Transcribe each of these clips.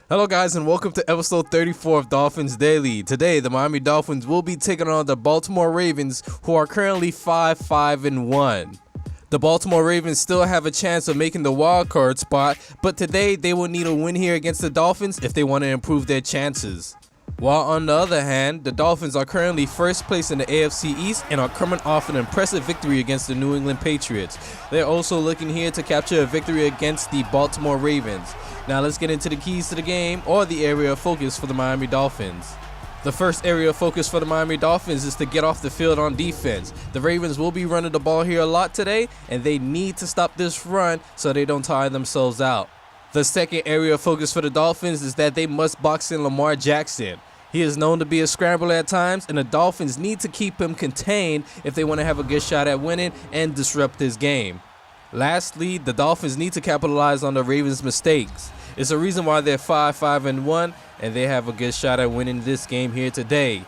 Hello guys, and welcome to episode 34 of Dolphins Daily. Today, the Miami Dolphins will be taking on the Baltimore Ravens, who are currently 5-5-1. The Baltimore Ravens still have a chance of making the wild card spot, but today they will need a win here against the Dolphins if they want to improve their chances. While on the other hand, the Dolphins are currently first place in the AFC East and are coming off an impressive victory against the New England Patriots. They're also looking here to capture a victory against the Baltimore Ravens. Now let's get into the keys to the game, or the area of focus for the Miami Dolphins. The first area of focus for the Miami Dolphins is to get off the field on defense. The Ravens will be running the ball here a lot today, and they need to stop this run so they don't tire themselves out. The second area of focus for the Dolphins is that they must box in Lamar Jackson. He is known to be a scrambler at times, and the Dolphins need to keep him contained if they want to have a good shot at winning and disrupt his game. Lastly, the Dolphins need to capitalize on the Ravens' mistakes. It's a reason why they're 5-5-1, and they have a good shot at winning this game here today.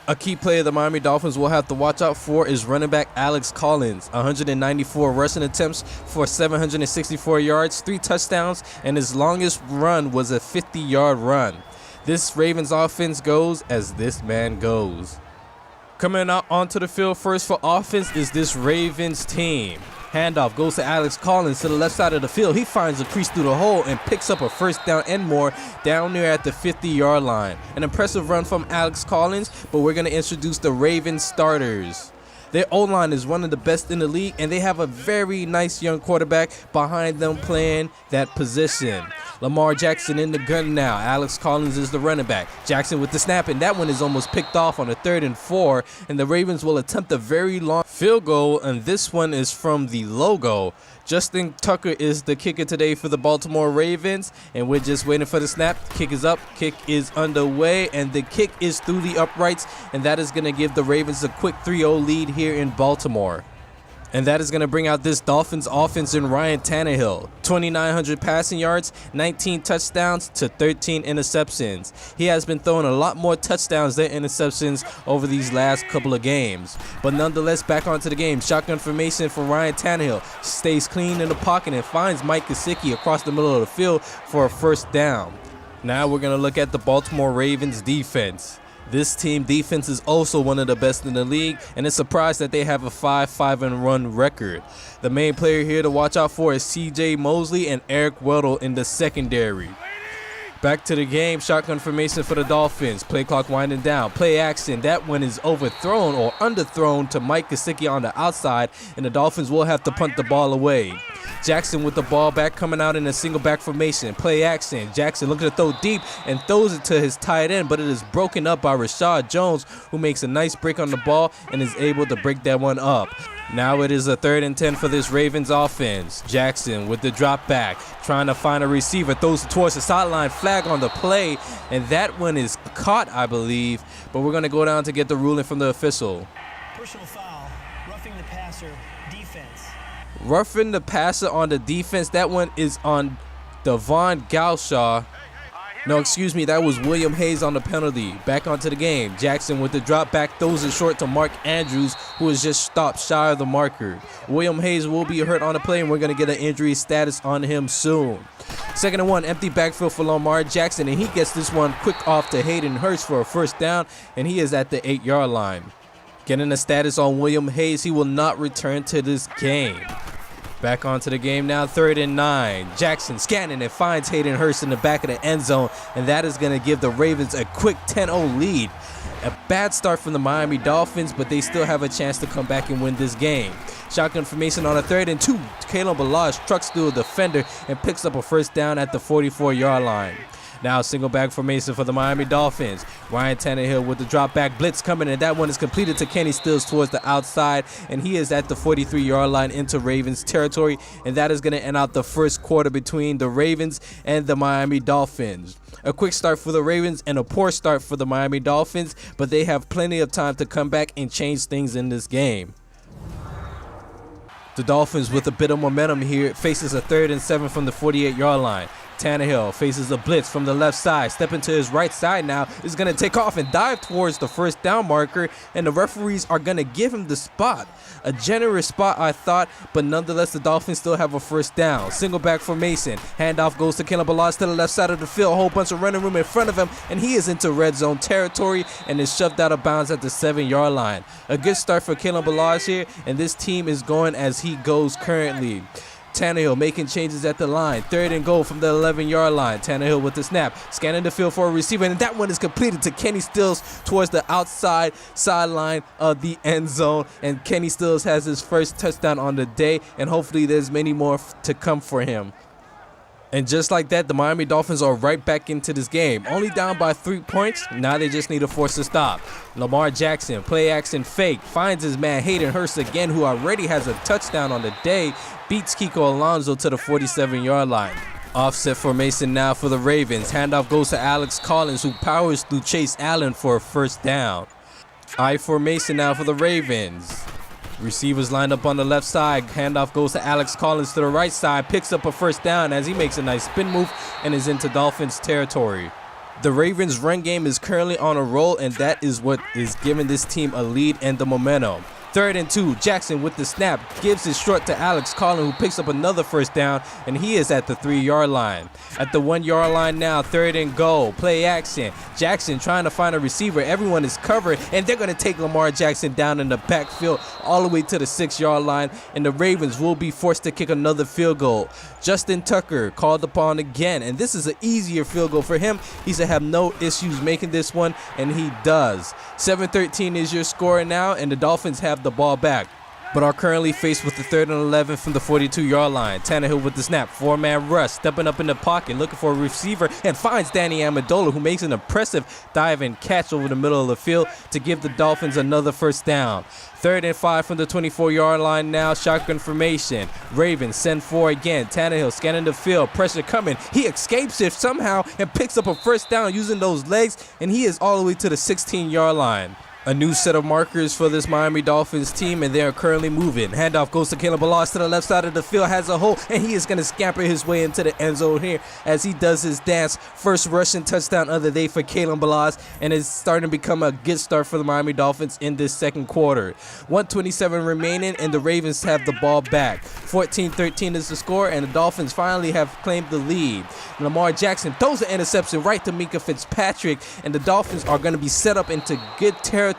A key player the Miami Dolphins will have to watch out for is running back Alex Collins. 194 rushing attempts for 764 yards, 3 touchdowns, and his longest run was a 50-yard run. This Ravens offense goes as this man goes. Coming out onto the field first for offense is this Ravens team. Handoff goes to Alex Collins to the left side of the field. He finds a crease through the hole and picks up a first down and more down there at the 50-yard line. An impressive run from Alex Collins, but we're going to introduce the Ravens starters. Their O-line is one of the best in the league, and they have a very nice young quarterback behind them playing that position. Lamar Jackson in the gun now. Alex Collins is the running back. Jackson with the snap, and that one is almost picked off on a 3rd and 4, and the Ravens will attempt a very long field goal, and this one is from the logo. Justin Tucker is the kicker today for the Baltimore Ravens, and we're just waiting for the snap. Kick is up, kick is underway, and the kick is through the uprights, and that is going to give the Ravens a quick 3-0 lead here in Baltimore. And that is going to bring out this Dolphins offense in Ryan Tannehill. 2,900 passing yards, 19 touchdowns to 13 interceptions. He has been throwing a lot more touchdowns than interceptions over these last couple of games. But nonetheless, back onto the game. Shotgun formation for Ryan Tannehill. Stays clean in the pocket and finds Mike Gesicki across the middle of the field for a first down. Now we're going to look at the Baltimore Ravens defense. This team defense is also one of the best in the league, and it's surprised that they have a 5-5-1 record. The main player here to watch out for is C.J. Mosley and Eric Weddle in the secondary. Back to the game, shotgun formation for the Dolphins. Play clock winding down. Play action. That one is overthrown or underthrown to Mike Gesicki on the outside, and the Dolphins will have to punt the ball away. Jackson with the ball back, coming out in a single back formation. Play action. Jackson looking to throw deep and throws it to his tight end, but it is broken up by Rashad Jones, who makes a nice break on the ball and is able to break that one up. Now it is a 3rd and 10 for this Ravens offense. Jackson with the drop back, trying to find a receiver, throws it towards the sideline, flag on the play, and that one is caught, I believe, but we're going to go down to get the ruling from the official. Personal foul, roughing the passer, defense. Roughing the passer on the defense, that one is on Devon Galshaw. No, excuse me, that was William Hayes on the penalty. Back onto the game. Jackson with the drop back, throws it short to Mark Andrews, who has just stopped shy of the marker. William Hayes will be hurt on the play, and we're going to get an injury status on him soon. 2nd and 1, empty backfield for Lamar Jackson, and he gets this one quick off to Hayden Hurst for a first down, and he is at the 8-yard line. Getting a status on William Hayes, he will not return to this game. Back onto the game now, 3rd and 9. Jackson scanning and finds Hayden Hurst in the back of the end zone, and that is going to give the Ravens a quick 10-0 lead. A bad start from the Miami Dolphins, but they still have a chance to come back and win this game. Shotgun formation on a 3rd and 2. Kalen Ballage trucks through a defender and picks up a first down at the 44-yard line. Now single back formation for the Miami Dolphins. Ryan Tannehill with the drop back blitz coming, and that one is completed to Kenny Stills towards the outside, and he is at the 43-yard line into Ravens territory, and that is going to end out the first quarter between the Ravens and the Miami Dolphins. A quick start for the Ravens and a poor start for the Miami Dolphins, but they have plenty of time to come back and change things in this game. The Dolphins with a bit of momentum here faces a 3rd and 7 from the 48-yard line. Tannehill faces a blitz from the left side. Step into his right side now. Is going to take off and dive towards the first down marker. And the referees are going to give him the spot. A generous spot, I thought, but nonetheless, the Dolphins still have a first down. Single back formation. Handoff goes to Kalen Ballage to the left side of the field. A whole bunch of running room in front of him, and he is into red zone territory and is shoved out of bounds at the 7-yard line. A good start for Kalen Ballage here, and this team is going as he goes currently. Tannehill making changes at the line. 3rd and goal from the 11-yard line. Tannehill with the snap. Scanning the field for a receiver, and that one is completed to Kenny Stills towards the outside sideline of the end zone. And Kenny Stills has his first touchdown on the day, and hopefully there's many more to come for him. And just like that, the Miami Dolphins are right back into this game. Only down by 3 points. Now they just need to force a stop. Lamar Jackson, play action fake, finds his man Hayden Hurst again, who already has a touchdown on the day, beats Kiko Alonso to the 47-yard line. Offset formation now for the Ravens. Handoff goes to Alex Collins, who powers through Chase Allen for a first down. I formation now for the Ravens. Receivers lined up on the left side. Handoff goes to Alex Collins to the right side. Picks up a first down as he makes a nice spin move and is into Dolphins territory. The Ravens' run game is currently on a roll, and that is what is giving this team a lead and the momentum. 3rd and 2, Jackson with the snap, gives it short to Alex Collins, who picks up another first down, and he is at the 3-yard line. At the 1-yard line now, 3rd and goal, play action. Jackson trying to find a receiver. Everyone is covered, and they're going to take Lamar Jackson down in the backfield all the way to the 6-yard line, and the Ravens will be forced to kick another field goal. Justin Tucker called upon again, and this is an easier field goal for him. He should have no issues making this one, and he does. 7-13 is your score now, and the Dolphins have the ball back, but are currently faced with the 3rd and 11 from the 42-yard line. Tannehill with the snap, 4-man rush, stepping up in the pocket, looking for a receiver, and finds Danny Amendola, who makes an impressive dive and catch over the middle of the field to give the Dolphins another first down. 3rd and 5 from the 24-yard line now, shotgun formation. Ravens send 4 again. Tannehill scanning the field, pressure coming. He escapes it somehow and picks up a first down using those legs, and he is all the way to the 16-yard line. A new set of markers for this Miami Dolphins team, and they are currently moving. Handoff goes to Kalen Ballage to the left side of the field, has a hole, and he is going to scamper his way into the end zone here as he does his dance. First rushing touchdown of the day for Kalen Ballage, and it's starting to become a good start for the Miami Dolphins in this second quarter. 1:27 remaining, and the Ravens have the ball back. 14-13 is the score, and the Dolphins finally have claimed the lead. Lamar Jackson throws an interception right to Minkah Fitzpatrick, and the Dolphins are going to be set up into good territory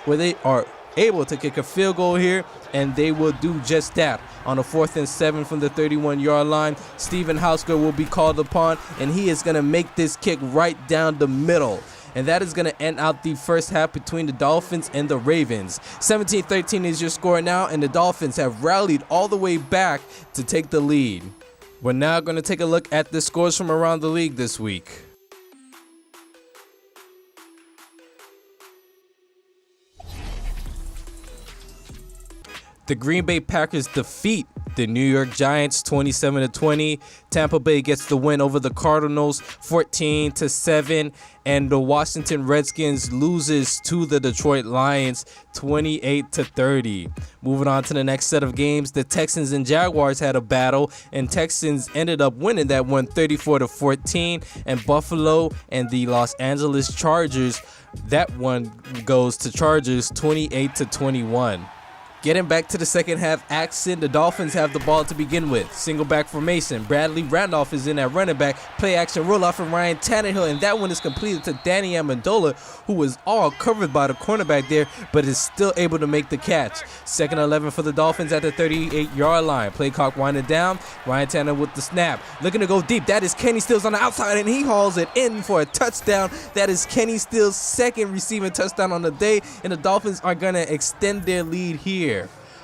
where they are able to kick a field goal here, and they will do just that. On a 4th and 7 from the 31-yard line, Steven Hausker will be called upon, and he is going to make this kick right down the middle. And that is going to end out the first half between the Dolphins and the Ravens. 17-13 is your score now, and the Dolphins have rallied all the way back to take the lead. We're now going to take a look at the scores from around the league this week. The Green Bay Packers defeat the New York Giants 27-20. Tampa Bay gets the win over the Cardinals 14-7. And the Washington Redskins loses to the Detroit Lions 28-30. Moving on to the next set of games, the Texans and Jaguars had a battle, and Texans ended up winning that one 34-14. And Buffalo and the Los Angeles Chargers, that one goes to Chargers 28-21. Getting back to the second half action, the Dolphins have the ball to begin with. Single back formation. Bradley Randolph is in at running back. Play action roll off from Ryan Tannehill, and that one is completed to Danny Amendola, who was all covered by the cornerback there, but is still able to make the catch. 2nd and 11 for the Dolphins at the 38-yard line. Play clock winding down. Ryan Tannehill with the snap. Looking to go deep. That is Kenny Stills on the outside, and he hauls it in for a touchdown. That is Kenny Stills' second receiving touchdown on the day, and the Dolphins are going to extend their lead here.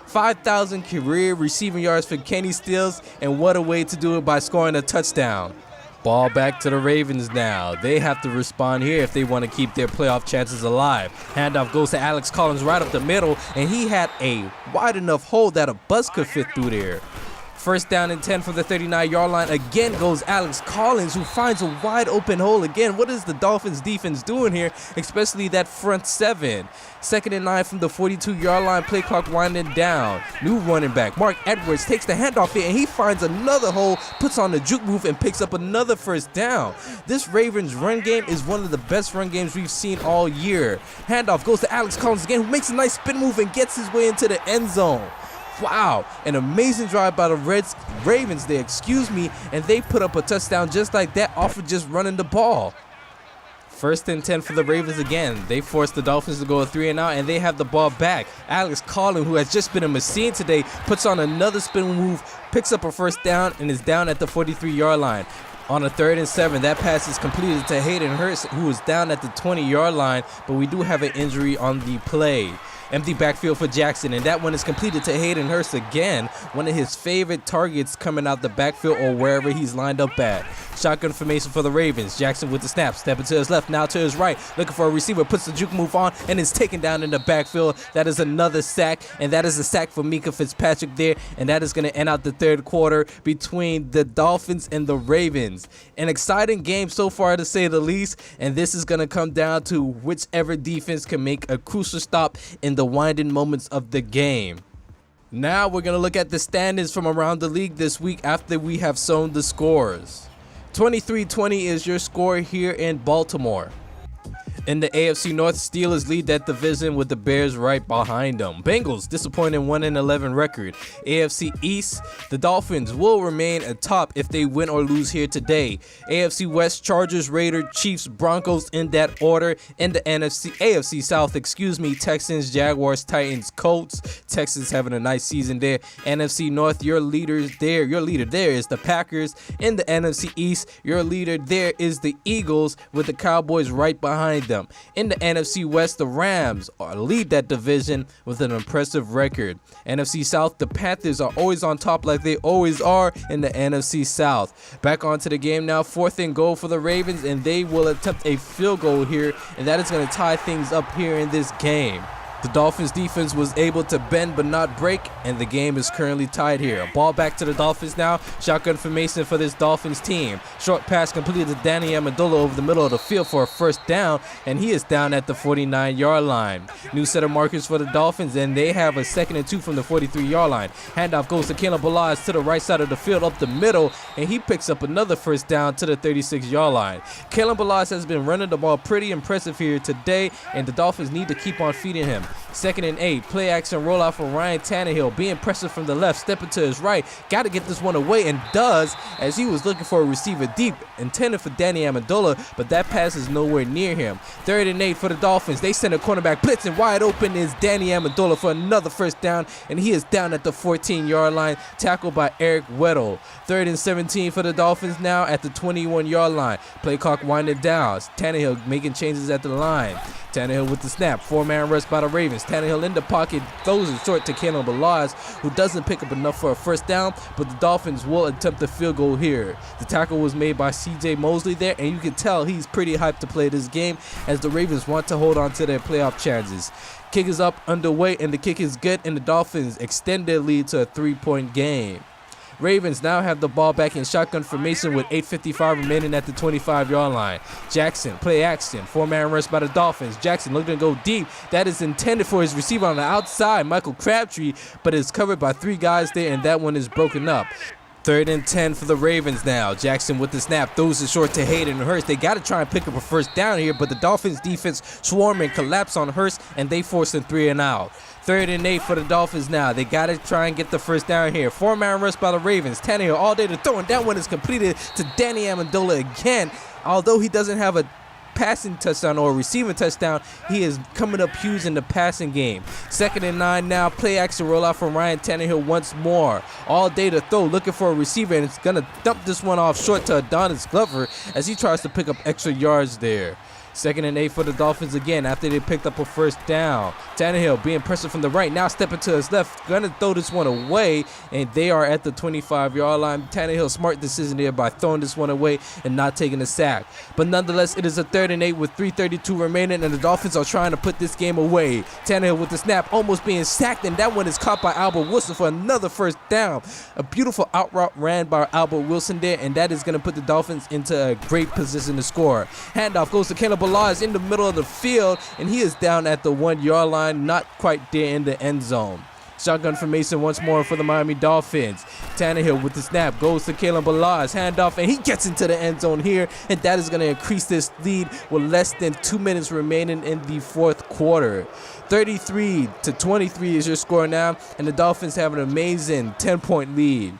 5,000 career receiving yards for Kenny Stills, and what a way to do it by scoring a touchdown. Ball back to the Ravens now. They have to respond here if they want to keep their playoff chances alive. Handoff goes to Alex Collins right up the middle, and he had a wide enough hole that a bus could fit through there. First down and 10 from the 39-yard line. Again goes Alex Collins, who finds a wide open hole again. What is the Dolphins defense doing here, especially that front seven? Second and 9 from the 42-yard line. Play clock winding down. New running back Mark Edwards takes the handoff here, and he finds another hole, puts on the juke move, and picks up another first down. This Ravens run game is one of the best run games we've seen all year. Handoff goes to Alex Collins again, who makes a nice spin move and gets his way into the end zone. Wow, an amazing drive by the Ravens there, and they put up a touchdown just like that off of just running the ball. First and 10 for the Ravens again. They force the Dolphins to go a 3-and-out, and they have the ball back. Alex Collins, who has just been a machine today, puts on another spin move, picks up a first down, and is down at the 43-yard line. On a 3rd and 7, that pass is completed to Hayden Hurst, who is down at the 20-yard line, but we do have an injury on the play. Empty backfield for Jackson, and that one is completed to Hayden Hurst again, one of his favorite targets coming out the backfield or wherever he's lined up at. Shotgun formation for the Ravens. Jackson with the snap, stepping to his left, now to his right, looking for a receiver, puts the juke move on, and is taken down in the backfield. That is another sack, and that is a sack for Mika Fitzpatrick there, and that is going to end out the third quarter between the Dolphins and the Ravens. An exciting game so far, to say the least, and this is going to come down to whichever defense can make a crucial stop in the winding moments of the game. Now we're going to look at the standings from around the league this week after we have shown the scores. 23-20 is your score here in Baltimore. In the AFC North, Steelers lead that division with the Bears right behind them. Bengals, disappointing 1-11 record. AFC East, the Dolphins will remain atop if they win or lose here today. AFC West, Chargers, Raiders, Chiefs, Broncos in that order. In the AFC South, Texans, Jaguars, Titans, Colts. Texans having a nice season there. NFC North, your leader there is the Packers. In the NFC East, your leader there is the Eagles with the Cowboys right behind them. In the NFC West, the Rams lead that division with an impressive record. NFC South, the Panthers are always on top like they always are in the NFC South. Back onto the game now, 4th and goal for the Ravens, and they will attempt a field goal here, and that is going to tie things up here in this game. The Dolphins defense was able to bend but not break, and the game is currently tied here. Ball back to the Dolphins now. Shotgun formation for this Dolphins team. Short pass completed to Danny Amendola over the middle of the field for a first down, and he is down at the 49-yard line. New set of markers for the Dolphins, and they have a 2nd and 2 from the 43-yard line. Handoff goes to Caleb Balazs to the right side of the field up the middle, and he picks up another first down to the 36-yard line. Caleb Balazs has been running the ball pretty impressive here today, and the Dolphins need to keep on feeding him. 2nd and 8, play action rollout from Ryan Tannehill, being pressured from the left, stepping to his right, got to get this one away, and does, as he was looking for a receiver deep, intended for Danny Amendola, but that pass is nowhere near him. 3rd and 8 for the Dolphins, they send a cornerback blitz, and wide open is Danny Amendola for another first down, and he is down at the 14-yard line, tackled by Eric Weddle. 3rd and 17 for the Dolphins now at the 21-yard line. Play clock winding down. Tannehill making changes at the line. Tannehill with the snap. 4-man rush by the Ravens. Tannehill in the pocket, throws it short to Caleb Balazs, who doesn't pick up enough for a first down, but the Dolphins will attempt the field goal here. The tackle was made by C.J. Mosley there, and you can tell he's pretty hyped to play this game as the Ravens want to hold on to their playoff chances. Kick is up, underway, and the kick is good, and the Dolphins extend their lead to a 3-point game. Ravens now have the ball back in shotgun formation with 8:55 remaining at the 25-yard line. Jackson, play action, 4-man rush by the Dolphins. Jackson looking to go deep. That is intended for his receiver on the outside, Michael Crabtree, but it's covered by 3 guys there, and that one is broken up. 3rd and 10 for the Ravens now. Jackson with the snap, throws it short to Hayden Hurst. They got to try and pick up a first down here, but the Dolphins defense swarm and collapse on Hurst, and they force a 3-and-out. 3rd and 8 for the Dolphins now. They got to try and get the first down here. 4-man rush by the Ravens. Tannehill all day to throw, and that one is completed to Danny Amendola again. Although he doesn't have a passing touchdown or a receiving touchdown, he is coming up huge in the passing game. 2nd and 9 now. Play action rollout from Ryan Tannehill once more. All day to throw, looking for a receiver, and it's going to dump this one off short to Adonis Glover as he tries to pick up extra yards there. 2nd and 8 for the Dolphins again after they picked up a first down. Tannehill being pressured from the right, now stepping to his left, gonna throw this one away, and they are at the 25-yard line. Tannehill, smart decision there by throwing this one away and not taking a sack. But nonetheless, it is a 3rd and 8 with 3:32 remaining, and the Dolphins are trying to put this game away. Tannehill with the snap, almost being sacked, and that one is caught by Albert Wilson for another first down. A beautiful out route ran by Albert Wilson there, and that is gonna put the Dolphins into a great position to score. Handoff goes to Caleb Ballard in the middle of the field, and he is down at the 1-yard line, not quite there in the end zone. Shotgun formation once more for the Miami Dolphins. Tannehill with the snap goes to Caleb Ballard's handoff, and he gets into the end zone here, and that is going to increase this lead with less than 2 minutes remaining in the 4th quarter. 33-23 is your score now, and the Dolphins have an amazing 10-point lead.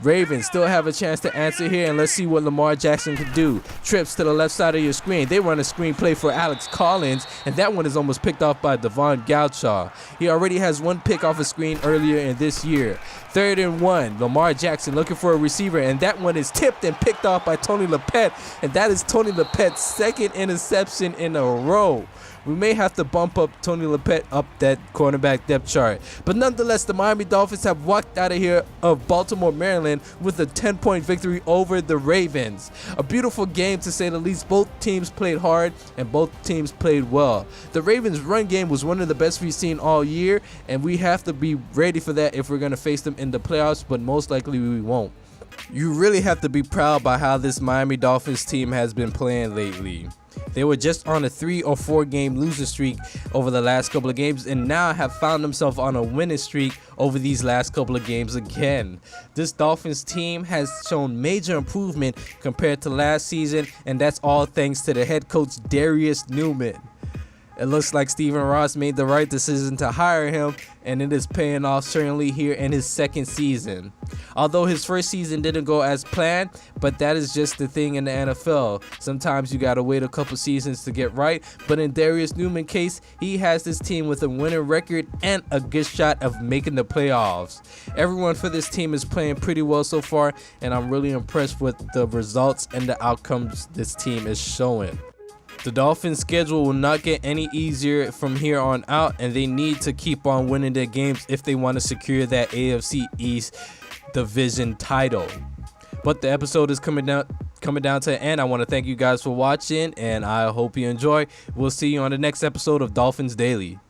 Ravens still have a chance to answer here, and let's see what Lamar Jackson can do. Trips to the left side of your screen. They run a screen play for Alex Collins, and that one is almost picked off by Devon Gouchaw. He already has one pick off a screen earlier in this year. 3rd and 1. Lamar Jackson looking for a receiver, and that one is tipped and picked off by Tony Lippett, and that is Tony Lippett's 2nd interception in a row. We may have to bump up Tony Lippett up that cornerback depth chart. But nonetheless, the Miami Dolphins have walked out of here of Baltimore, Maryland with a 10-point victory over the Ravens. A beautiful game to say the least. Both teams played hard and both teams played well. The Ravens' run game was one of the best we've seen all year, and we have to be ready for that if we're going to face them in the playoffs, but most likely we won't. You really have to be proud by how this Miami Dolphins team has been playing lately. They were just on a 3 or 4 game losing streak over the last couple of games, and now have found themselves on a winning streak over these last couple of games again. This Dolphins team has shown major improvement compared to last season, and that's all thanks to the head coach Darius Newman. It looks like Stephen Ross made the right decision to hire him, and it is paying off certainly here in his 2nd season. Although his 1st season didn't go as planned, but that is just the thing in the NFL. Sometimes you gotta wait a couple seasons to get right, but in Darius Newman's case, he has this team with a winning record and a good shot of making the playoffs. Everyone for this team is playing pretty well so far, and I'm really impressed with the results and the outcomes this team is showing. The Dolphins' schedule will not get any easier from here on out, and they need to keep on winning their games if they want to secure that AFC East division title. But the episode is coming down to the end. I want to thank you guys for watching, and I hope you enjoy. We'll see you on the next episode of Dolphins Daily.